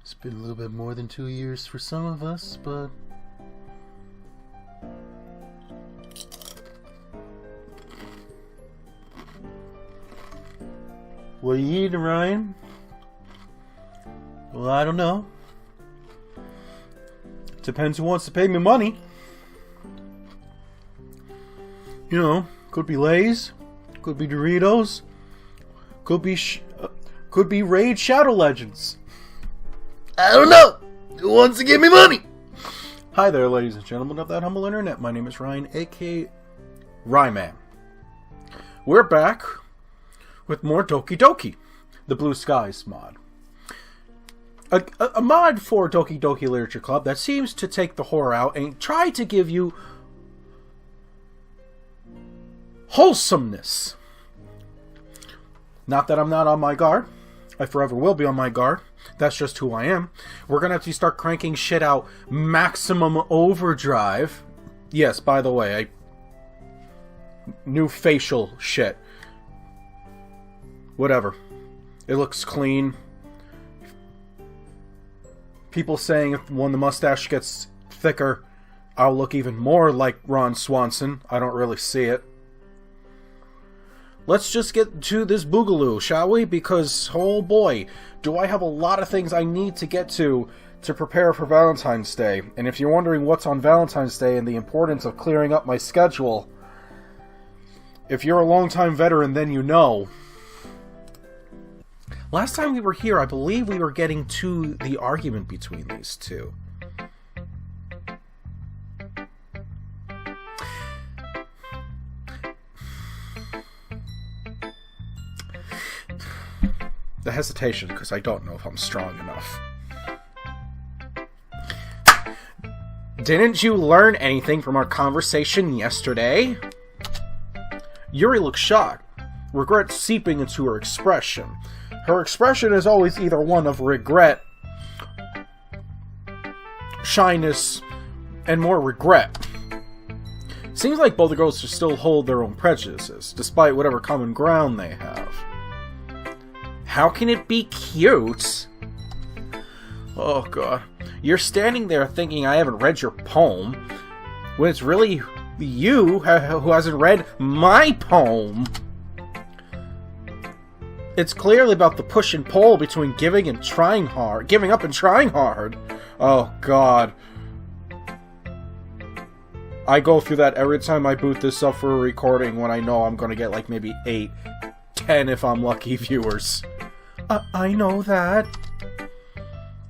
It's been a little bit more than 2 years for some of us, but... What are you eating, Ryan? Well, I don't know. Depends who wants to pay me money. You know, could be Lay's, could be Doritos, could be Raid Shadow Legends. I don't know. Who wants to give me money? Hi there, ladies and gentlemen of that humble internet. My name is Ryan, aka Ryman. We're back with more Doki, the Blue Skies mod. A mod for Doki Literature Club that seems to take the horror out and try to give you wholesomeness. Not that I'm not on my guard. I forever will be on my guard. That's just who I am. We're gonna have to start cranking shit out maximum overdrive. Yes, by the way, new facial shit. Whatever. It looks clean. People saying when the mustache gets thicker, I'll look even more like Ron Swanson. I don't really see it. Let's just get to this boogaloo, shall we? Because, oh boy, do I have a lot of things I need to get to prepare for Valentine's Day. And if you're wondering what's on Valentine's Day and the importance of clearing up my schedule, if you're a longtime veteran, then you know. Last time we were here, I believe we were getting to the argument between these two. The hesitation, because I don't know if I'm strong enough. Didn't you learn anything from our conversation yesterday? Yuri looks shocked, regret seeping into her expression. Her expression is always either one of regret, shyness, and more regret. Seems like both the girls still hold their own prejudices, despite whatever common ground they have. How can it be cute? Oh god. You're standing there thinking I haven't read your poem, when it's really you who hasn't read my poem. It's clearly about the push and pull between giving up and trying hard. Oh god. I go through that every time I boot this up for a recording when I know I'm gonna get like maybe 8, 10 if I'm lucky viewers. I know that.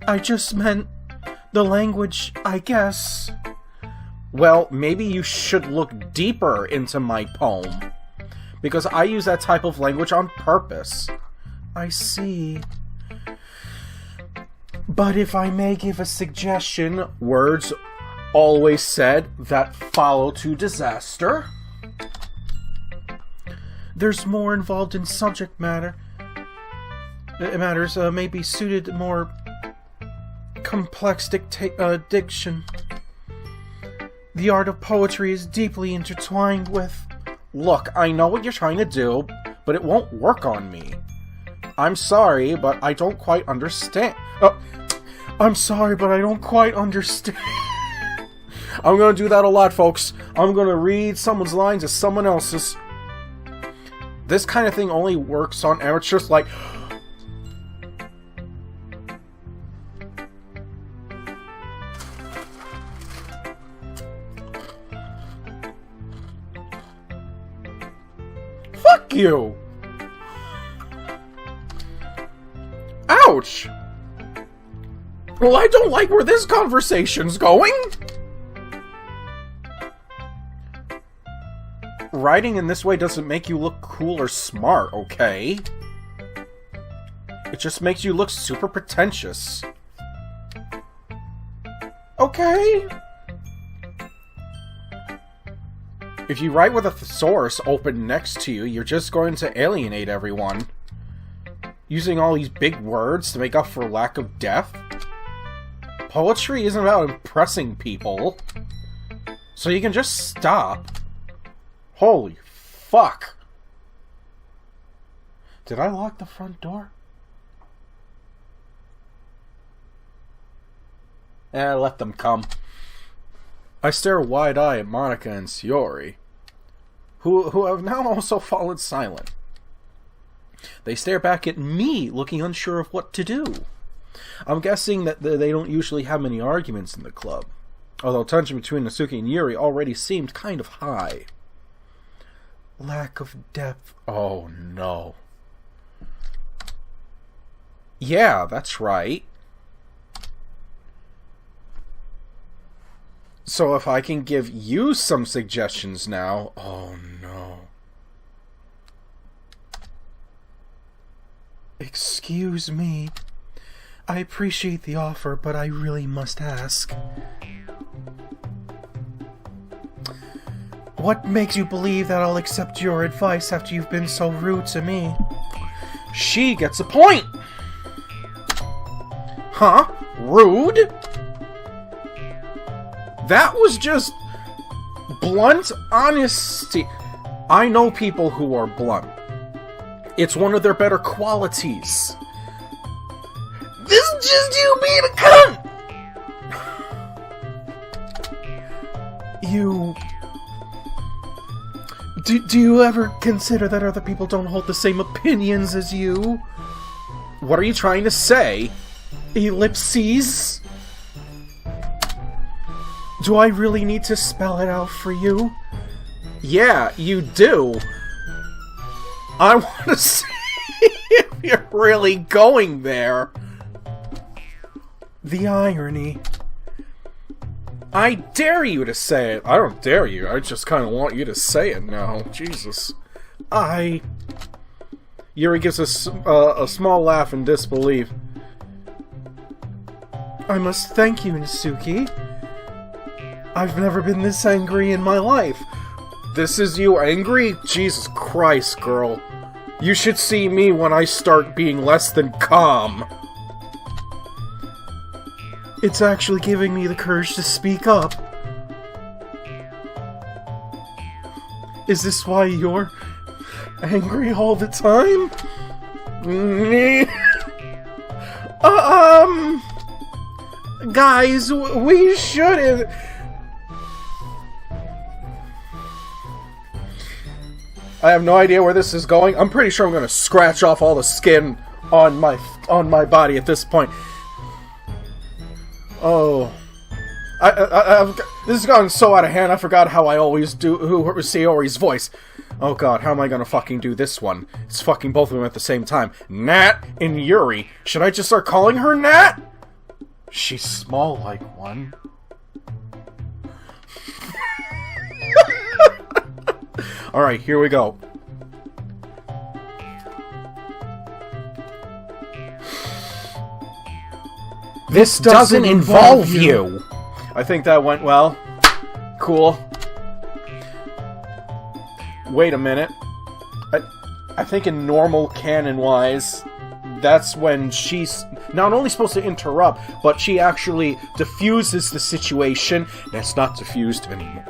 I just meant the language, I guess. Well, maybe you should look deeper into my poem. Because I use that type of language on purpose. I see. But if I may give a suggestion, words always said that follow to disaster. There's more involved in subject matter. Matters may be suited more complex diction. The art of poetry is deeply intertwined with... Look, I know what you're trying to do, but it won't work on me. I'm sorry, but I don't quite understand. I'm sorry, but I don't quite understand. I'm gonna do that a lot, folks. I'm gonna read someone's lines as someone else's. This kind of thing only works on amateurs like... Fuck you! Ouch! Well, I don't like where this conversation's going! Writing in this way doesn't make you look cool or smart, okay? It just makes you look super pretentious. Okay? If you write with a thesaurus open next to you, you're just going to alienate everyone. Using all these big words to make up for lack of depth. Poetry isn't about impressing people. So you can just stop. Holy fuck. Did I lock the front door? Let them come. I stare wide-eyed at Monica and Sayori, who have now also fallen silent. They stare back at me, looking unsure of what to do. I'm guessing that they don't usually have many arguments in the club, although tension between Natsuki and Yuri already seemed kind of high. Lack of depth. Oh, no. Yeah, that's right. So if I can give you some suggestions now... Oh, no. Excuse me. I appreciate the offer, but I really must ask. What makes you believe that I'll accept your advice after you've been so rude to me? She gets a point! Huh? Rude? That was just blunt honesty. I know people who are blunt. It's one of their better qualities. This is just you being a cunt! You... Do you ever consider that other people don't hold the same opinions as you? What are you trying to say? Ellipses? Do I really need to spell it out for you? Yeah, you do. I want to see if you're really going there. The irony. I dare you to say it. I don't dare you. I just kind of want you to say it now. Jesus. Yuri gives a small laugh in disbelief. I must thank you, Natsuki. I've never been this angry in my life. This is you angry? Jesus Christ, girl. You should see me when I start being less than calm. It's actually giving me the courage to speak up. Is this why you're angry all the time? Guys, we shouldn't... I have no idea where this is going. I'm pretty sure I'm gonna scratch off all the skin on my body at this point. Oh, this has gotten so out of hand. I forgot how I always do Sayori's voice. Oh god, how am I gonna fucking do this one? It's fucking both of them at the same time. Nat and Yuri. Should I just start calling her Nat? She's small like one. Alright, here we go. This doesn't involve you! I think that went well. Cool. Wait a minute. I think in normal canon-wise, that's when she's not only supposed to interrupt, but she actually diffuses the situation, and it's not diffused anymore.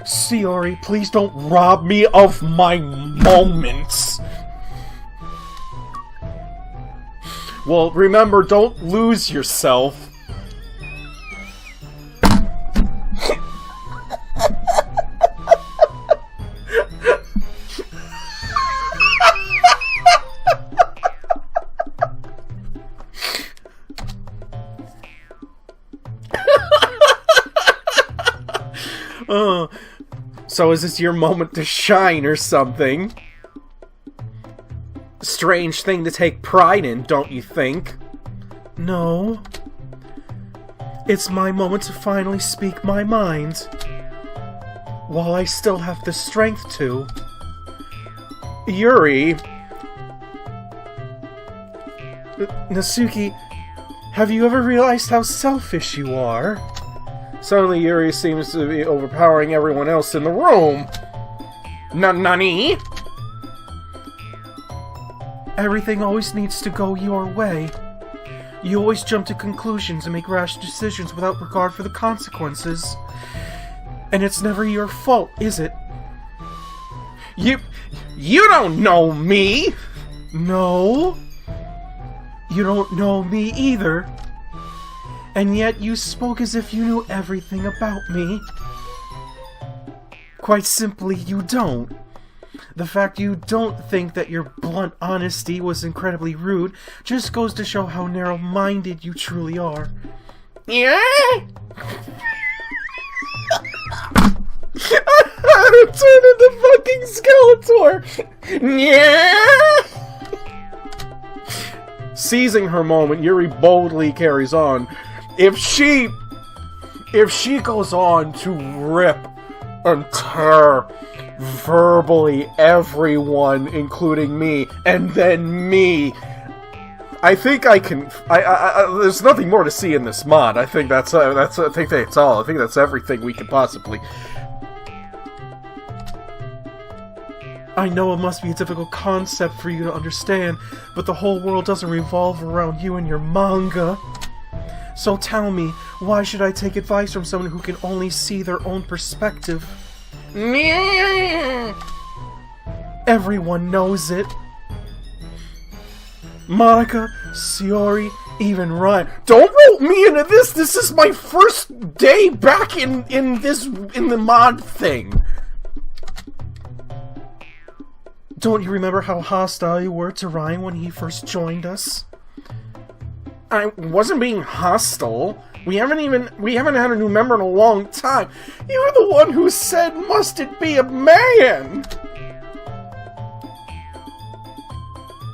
Sayori, please don't rob me of my moments! Well, remember, don't lose yourself. So is this your moment to shine or something? Strange thing to take pride in, don't you think? No. It's my moment to finally speak my mind. While I still have the strength to. Yuri... Natsuki, have you ever realized how selfish you are? Suddenly Yuri seems to be overpowering everyone else in the room. Nani? Everything always needs to go your way. You always jump to conclusions and make rash decisions without regard for the consequences. And it's never your fault, is it? You don't know me! No? You don't know me either. And yet you spoke as if you knew everything about me. Quite simply, you don't. The fact you don't think that your blunt honesty was incredibly rude just goes to show how narrow-minded you truly are. Yeah? How to turn into fucking Skeletor! Yeah? Seizing her moment, Yuri boldly carries on. If she goes on to rip and tear verbally everyone, including me, and then me, I think I can. There's nothing more to see in this mod. I think that's all. I think that's everything we can possibly. I know it must be a difficult concept for you to understand, but the whole world doesn't revolve around you and your manga. So tell me, why should I take advice from someone who can only see their own perspective? Everyone knows it. Monica, Shiori, even Ryan. Don't rope me into this! This is my first day back in the mod thing. Don't you remember how hostile you were to Ryan when he first joined us? I wasn't being hostile. We haven't had a new member in a long time. You were the one who said, "Must it be a man?"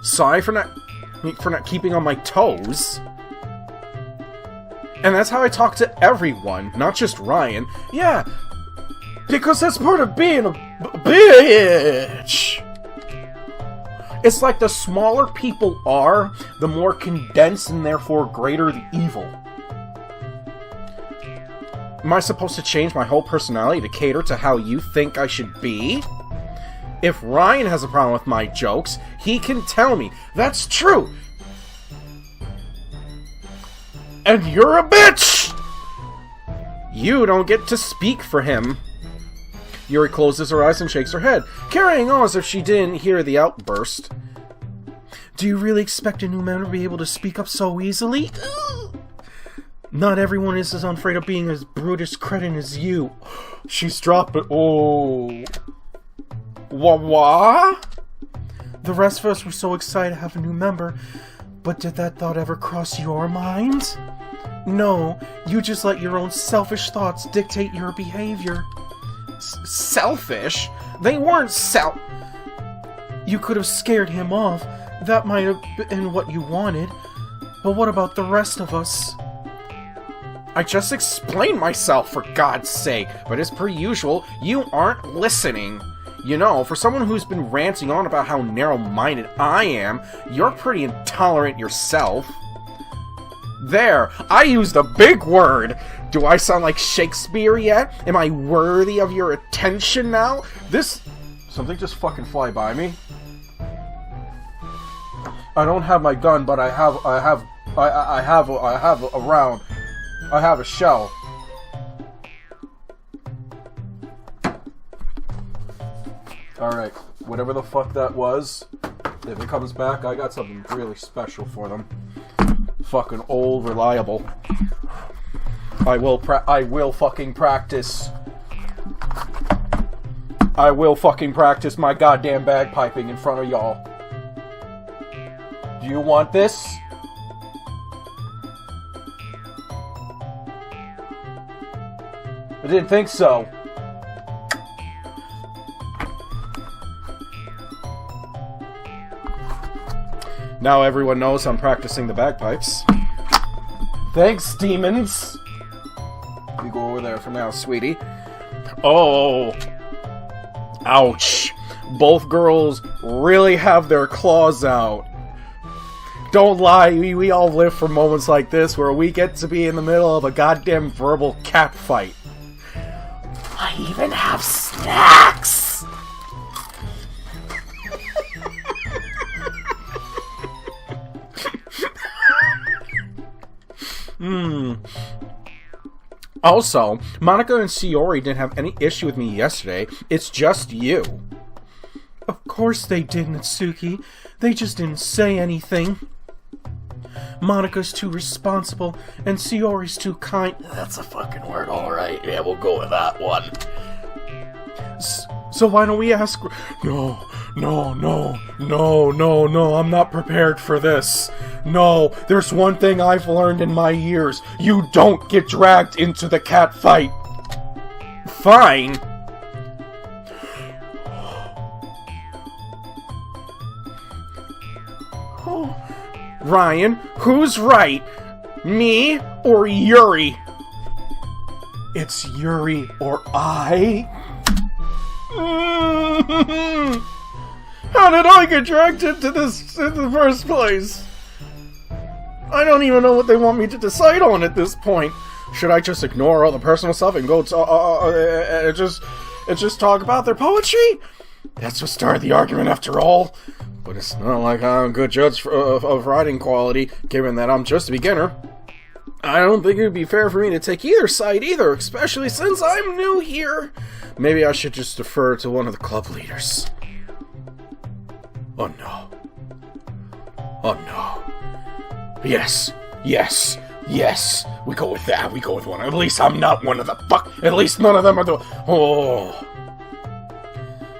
Sorry for not keeping on my toes. And that's how I talk to everyone, not just Ryan. Yeah, because that's part of being a bitch. It's like the smaller people are, the more condensed and therefore greater the evil. Am I supposed to change my whole personality to cater to how you think I should be? If Ryan has a problem with my jokes, he can tell me. That's true. And you're a bitch! You don't get to speak for him. Yuri closes her eyes and shakes her head, carrying on as if she didn't hear the outburst. Do you really expect a new member to be able to speak up so easily? Not everyone is as unafraid of being as brutish cretin as you. She's dropped it. Oh. What? The rest of us were so excited to have a new member, but did that thought ever cross your mind? No, you just let your own selfish thoughts dictate your behavior. Selfish? They weren't You could have scared him off. That might have been what you wanted. But what about the rest of us? I just explained myself, for God's sake. But as per usual, you aren't listening. You know, for someone who's been ranting on about how narrow-minded I am, you're pretty intolerant yourself. There, I used a big word. Do I sound like Shakespeare yet? Am I worthy of your attention now? Something just fucking fly by me. I don't have my gun, but I have a round. I have a shell. Alright, whatever the fuck that was, if it comes back, I got something really special for them. Fucking old, reliable. I will fucking practice. I will fucking practice my goddamn bagpiping in front of y'all. Do you want this? I didn't think so. Now everyone knows I'm practicing the bagpipes. Thanks, demons! You go over there for now, sweetie. Oh! Ouch! Both girls really have their claws out. Don't lie, we all live for moments like this where we get to be in the middle of a goddamn verbal cat fight. I even have snacks! Also, Monica and Shiori didn't have any issue with me yesterday. It's just you. Of course they did, Natsuki. They just didn't say anything. Monika's too responsible, and Sayori's too kind. That's a fucking word, alright. Yeah, we'll go with that one. So why don't we ask... No, I'm not prepared for this. No, there's one thing I've learned in my years. You don't get dragged into the cat fight. Fine. Ryan, who's right? Me or Yuri? It's Yuri or I. How did I get dragged into this in the first place? I don't even know what they want me to decide on at this point. Should I just ignore all the personal stuff and go just talk about their poetry? That's what started the argument after all. But it's not like I'm a good judge of writing quality, given that I'm just a beginner. I don't think it would be fair for me to take either side either, especially since I'm new here. Maybe I should just defer to one of the club leaders. Oh no. Oh no. Yes. We go with that. We go with one. At least I'm not one of the At least none of them are the... Oh.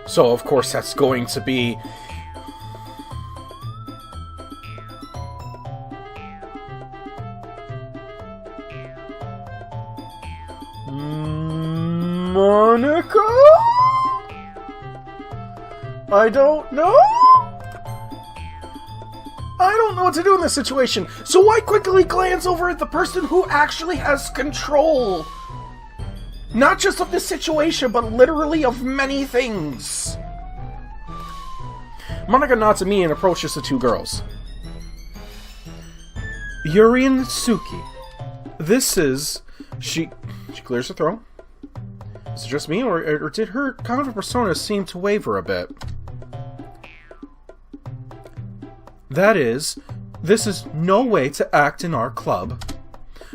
So, of course, that's going to be... Monika? I don't know? I don't know what to do in this situation, so I quickly glance over at the person who actually has control. Not just of the situation, but literally of many things. Monika nods at me and approaches the two girls. Yuri and Suki. This is... She clears her throat. Is it just me, or did her counter persona seem to waver a bit? That is, this is no way to act in our club.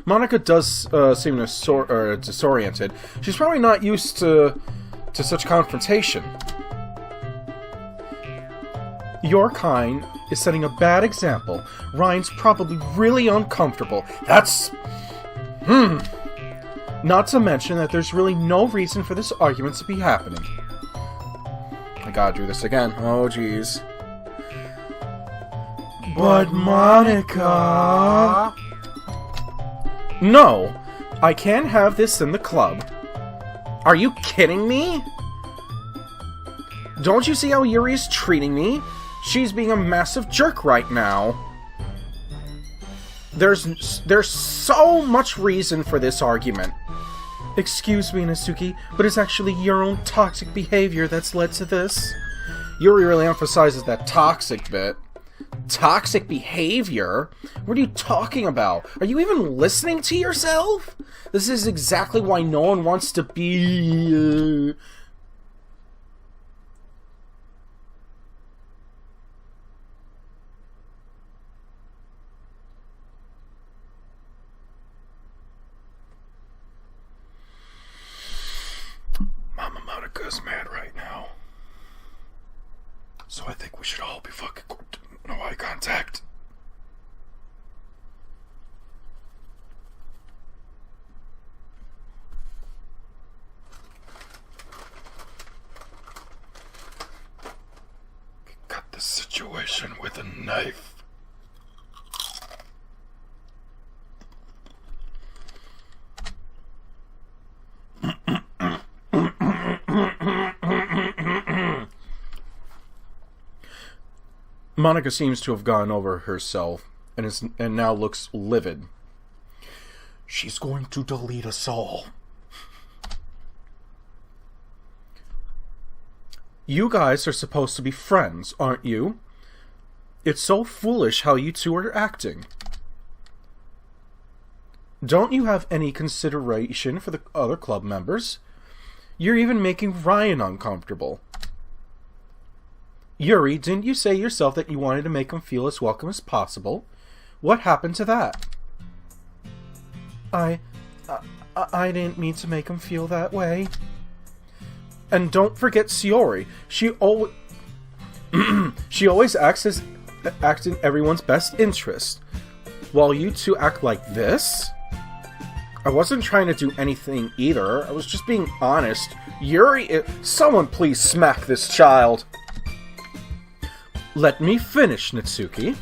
Monika does seem disoriented. She's probably not used to such confrontation. Your kind is setting a bad example. Ryan's probably really uncomfortable. That's... Not to mention that there's really no reason for this argument to be happening. I gotta do this again. Oh, jeez. But Monika... No, I can't have this in the club. Are you kidding me? Don't you see how Yuri's treating me? She's being a massive jerk right now. There's so much reason for this argument. Excuse me, Natsuki, but it's actually your own toxic behavior that's led to this. Yuri really emphasizes that toxic bit. Toxic behavior? What are you talking about? Are you even listening to yourself? This is exactly why no one wants to be... Mama Monika's mad right now. So I think we should all be fucking... No eye contact. Cut the situation with a knife. Monika seems to have gone over herself and now looks livid. She's going to delete us all. You guys are supposed to be friends, aren't you? It's so foolish how you two are acting. Don't you have any consideration for the other club members? You're even making Ryan uncomfortable. Yuri, didn't you say yourself that you wanted to make him feel as welcome as possible? What happened to that? I didn't mean to make him feel that way. And don't forget Sayori. She always acts in everyone's best interest. while you two act like this? I wasn't trying to do anything either. I was just being honest. Yuri, someone please smack this child. Let me finish, Natsuki.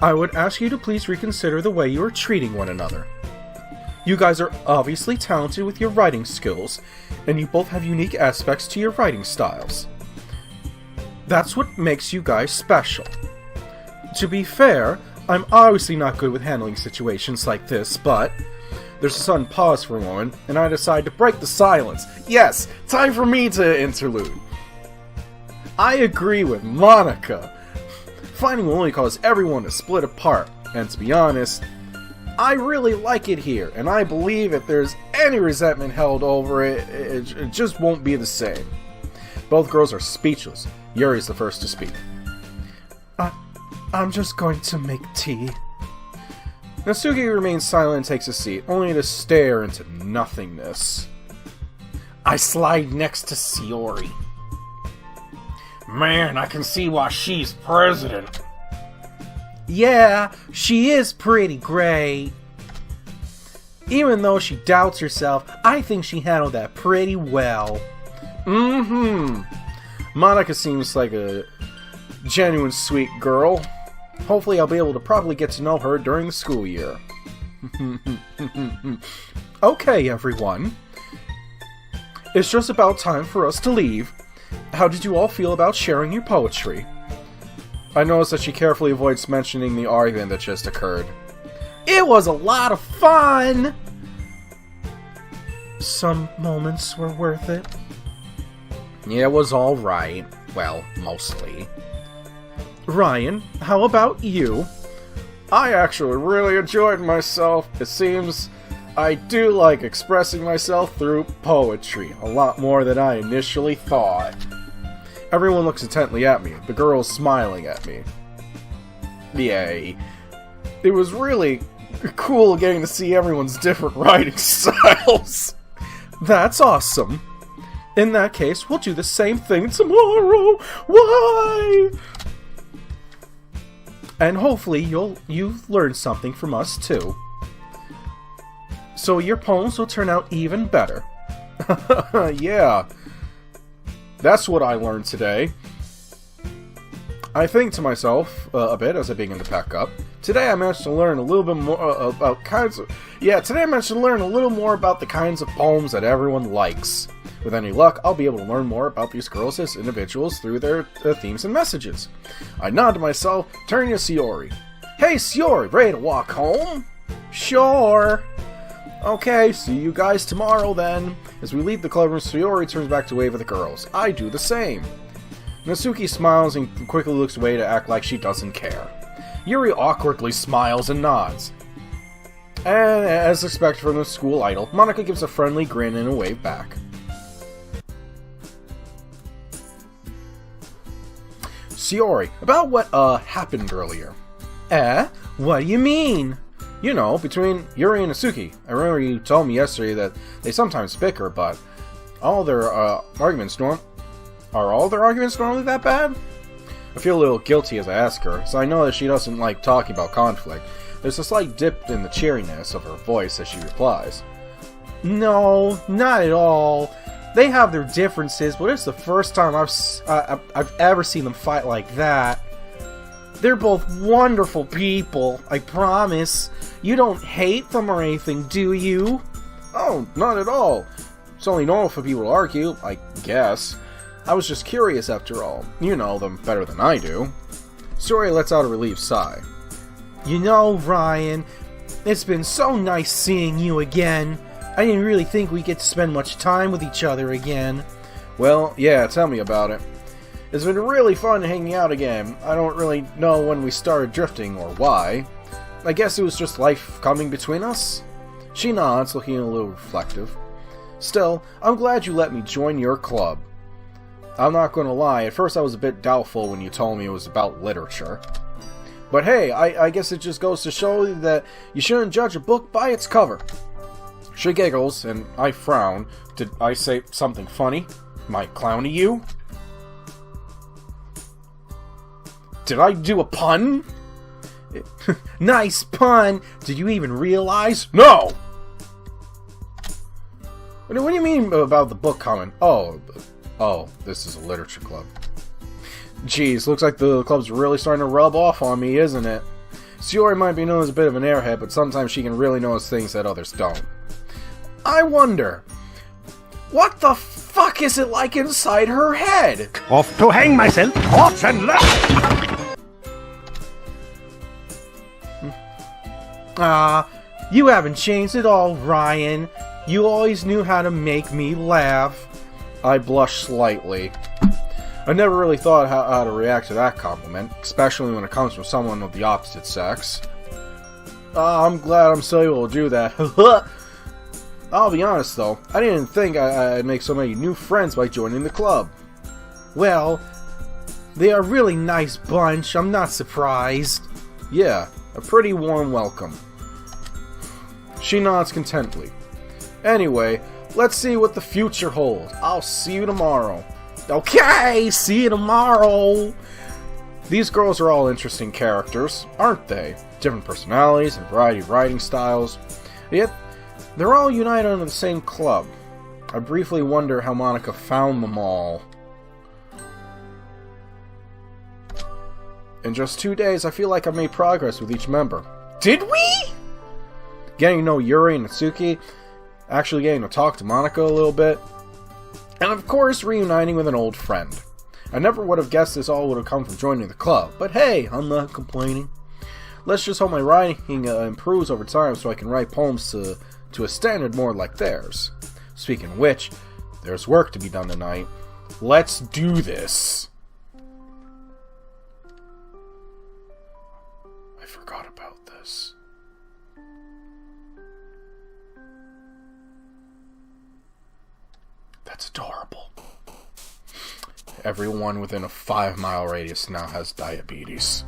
I would ask you to please reconsider the way you are treating one another. You guys are obviously talented with your writing skills, and you both have unique aspects to your writing styles. That's what makes you guys special. To be fair, I'm obviously not good with handling situations like this, but there's a sudden pause for a moment, and I decide to break the silence. Yes, time for me to interlude. I agree with Monica. Fighting will only cause everyone to split apart, and to be honest, I really like it here, and I believe if there's any resentment held over it, it just won't be the same. Both girls are speechless. Yuri's the first to speak. I'm just going to make tea. Natsuki remains silent and takes a seat, only to stare into nothingness. I slide next to Shiori. Man, I can see why she's president. Yeah, she is pretty great. Even though she doubts herself, I think she handled that pretty well. Monica seems like a genuine sweet girl. Hopefully I'll be able to properly get to know her during the school year. Okay, everyone. It's just about time for us to leave. How did you all feel about sharing your poetry? I noticed that she carefully avoids mentioning the argument that just occurred. It was a lot of fun! Some moments were worth it. Yeah, it was alright. Well, mostly. Ryan, how about you? I actually really enjoyed myself. It seems I do like expressing myself through poetry, a lot more than I initially thought. Everyone looks intently at me, the girls smiling at me. Yay. It was really cool getting to see everyone's different writing styles. That's awesome. In that case, we'll do the same thing tomorrow. Why? And hopefully you've learned something from us too. So your poems will turn out even better. Yeah. That's what I learned today. I think to myself a bit as I begin to pack up. Today I managed to learn a little bit more about today I managed to learn a little more about the kinds of poems that everyone likes. With any luck, I'll be able to learn more about these girls as individuals through their themes and messages. I nod to myself, turning to Shiori. Hey Shiori, ready to walk home? Sure. Okay, see you guys tomorrow then. As we leave the clubroom, Shiori turns back to wave at the girls. I do the same. Natsuki smiles and quickly looks away to act like she doesn't care. Yuri awkwardly smiles and nods. And as expected from the school idol, Monica gives a friendly grin and a wave back. Shiori, about what happened earlier. What do you mean? You know, between Yuri and Natsuki. I remember you told me yesterday that they sometimes bicker, but all their arguments are all their arguments normally that bad? I feel a little guilty as I ask her, so I know that she doesn't like talking about conflict. There's a slight dip in the cheeriness of her voice as she replies. No, not at all. They have their differences, but it's the first time I've ever seen them fight like that. They're both wonderful people, I promise. You don't hate them or anything, do you? Oh, not at all. It's only normal for people to argue, I guess. I was just curious after all. You know them better than I do. Shiori lets out a relieved sigh. You know, Ryan, it's been so nice seeing you again. I didn't really think we'd get to spend much time with each other again. Well, yeah, tell me about it. It's been really fun hanging out again. I don't really know when we started drifting or why. I guess it was just life coming between us? She nods, looking a little reflective. Still, I'm glad you let me join your club. I'm not gonna lie, at first I was a bit doubtful when you told me it was about literature. But hey, I guess it just goes to show you that you shouldn't judge a book by its cover. She giggles, and I frown. Did I say something funny? Am I clowning you? Did I do a pun? Nice pun! Did you even realize? No! What do you mean about the book coming? Oh, this is a literature club. Jeez, looks like the club's really starting to rub off on me, isn't it? Sayori might be known as a bit of an airhead, but sometimes she can really notice things that others don't. I wonder, what the fuck is it like inside her head? Off to hang myself, off and left! You haven't changed at all, Ryan. You always knew how to make me laugh. I blushed slightly. I never really thought how to react to that compliment, especially when it comes from someone of the opposite sex. I'm glad I'm still able to do that. I'll be honest though, I didn't think I'd make so many new friends by joining the club. Well, they are a really nice bunch, I'm not surprised. Yeah, a pretty warm welcome. She nods contentedly. Anyway, let's see what the future holds. I'll see you tomorrow. Okay, see you tomorrow! These girls are all interesting characters, aren't they? Different personalities and variety of writing styles. Yet, they're all united under the same club. I briefly wonder how Monica found them all. In just 2 days, I feel like I've made progress with each member. Did we? Getting to know Yuri and Natsuki, actually getting to talk to Monica a little bit, and of course reuniting with an old friend. I never would have guessed this all would have come from joining the club, but hey, I'm not complaining. Let's just hope my writing improves over time so I can write poems to a standard more like theirs. Speaking of which, there's work to be done tonight. Let's do this! I forgot about this. That's adorable. Everyone within a 5-mile radius now has diabetes.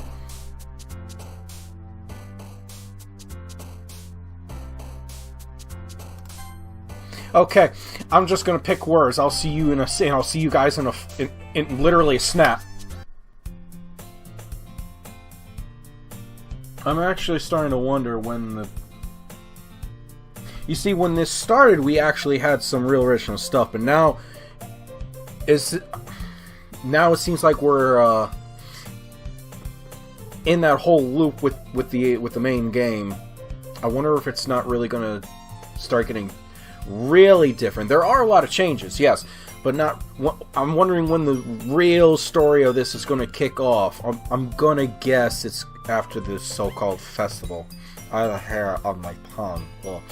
Okay, I'm just gonna pick words. I'll see you I'll see you guys in literally a snap. I'm actually starting to wonder when you see, when this started, we actually had some real original stuff, but now it seems like we're in that whole loop with the main game. I wonder if it's not really gonna start getting really different. There are a lot of changes, yes, but not. I'm wondering when the real story of this is going to kick off. I'm gonna guess it's after this so-called festival. I have a hair on my tongue. Well,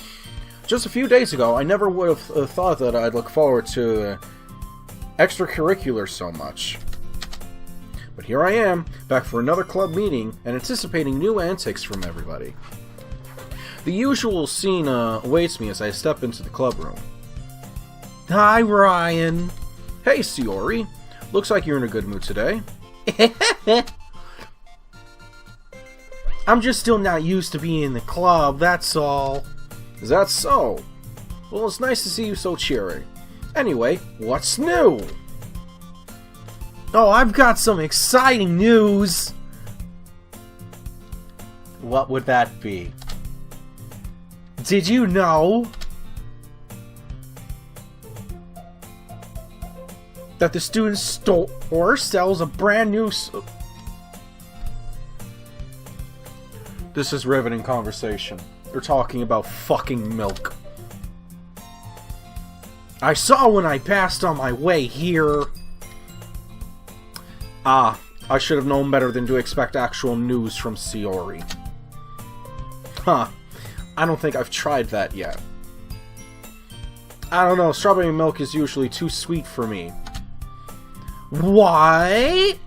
just a few days ago, I never would have thought that I'd look forward to extracurriculars so much. But here I am, back for another club meeting, and anticipating new antics from everybody. The usual scene awaits me as I step into the club room. Hi, Ryan. Hey, Sayori. Looks like you're in a good mood today. I'm just still not used to being in the club, that's all. Is that so? Well, it's nice to see you so cheery. Anyway, what's new? Oh, I've got some exciting news! What would that be? Did you know that the student store sells a brand new... This is riveting conversation. They're talking about fucking milk. I saw when I passed on my way here. Ah, I should have known better than to expect actual news from Sayori. Huh. I don't think I've tried that yet. I don't know, strawberry milk is usually too sweet for me. What?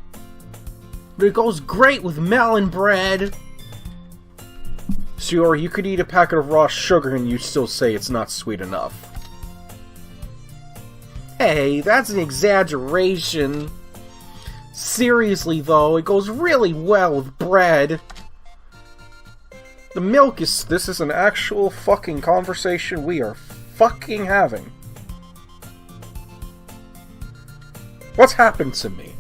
But it goes great with melon bread. Sayori, you could eat a packet of raw sugar and you'd still say it's not sweet enough. Hey, that's an exaggeration. Seriously though, it goes really well with bread. The milk is... This is an actual fucking conversation we are fucking having. What's happened to me?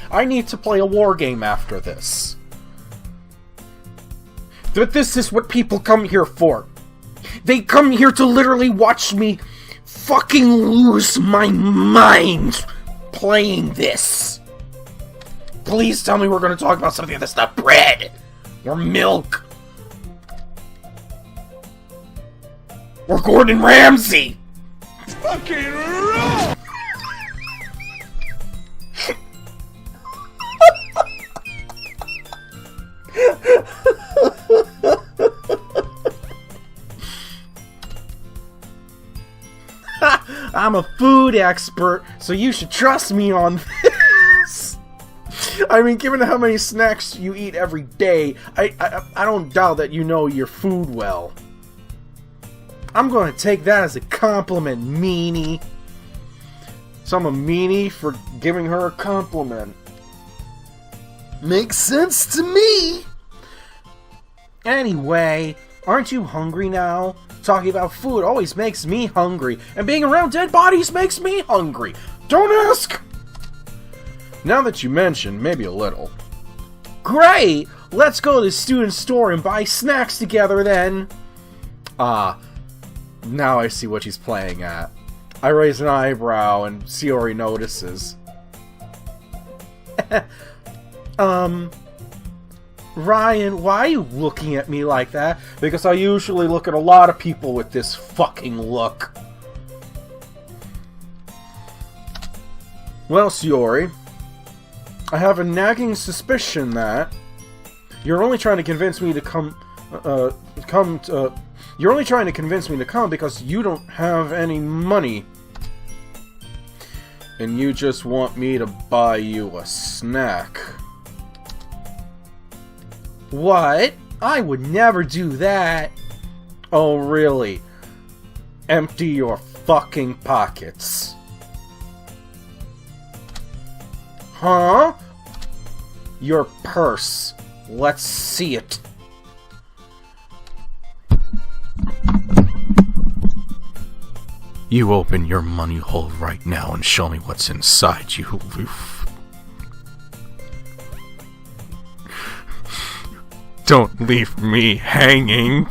I need to play a war game after this. But this is what people come here for. They come here to literally watch me fucking lose my mind playing this. Please tell me we're going to talk about something that's not bread or milk or Gordon Ramsay. Fucking roll! I'm a food expert, so you should trust me on this. I mean, given how many snacks you eat every day, I don't doubt that you know your food well. I'm going to take that as a compliment, meanie. So I'm a meanie for giving her a compliment. Makes sense to me. Anyway, aren't you hungry now? Talking about food always makes me hungry, and being around dead bodies makes me hungry. Don't ask! Now that you mention, maybe a little. Great! Let's go to the student store and buy snacks together then. Ah, now I see what she's playing at. I raise an eyebrow and Shiori notices. Ryan, why are you looking at me like that? Because I usually look at a lot of people with this fucking look. Well, Shiori, I have a nagging suspicion that you're only trying to convince me to you're only trying to convince me to come because you don't have any money. And you just want me to buy you a snack. What? I would never do that. Oh, really? Empty your fucking pockets. Huh? Your purse. Let's see it. You open your money hole right now and show me what's inside you. Don't leave me hanging.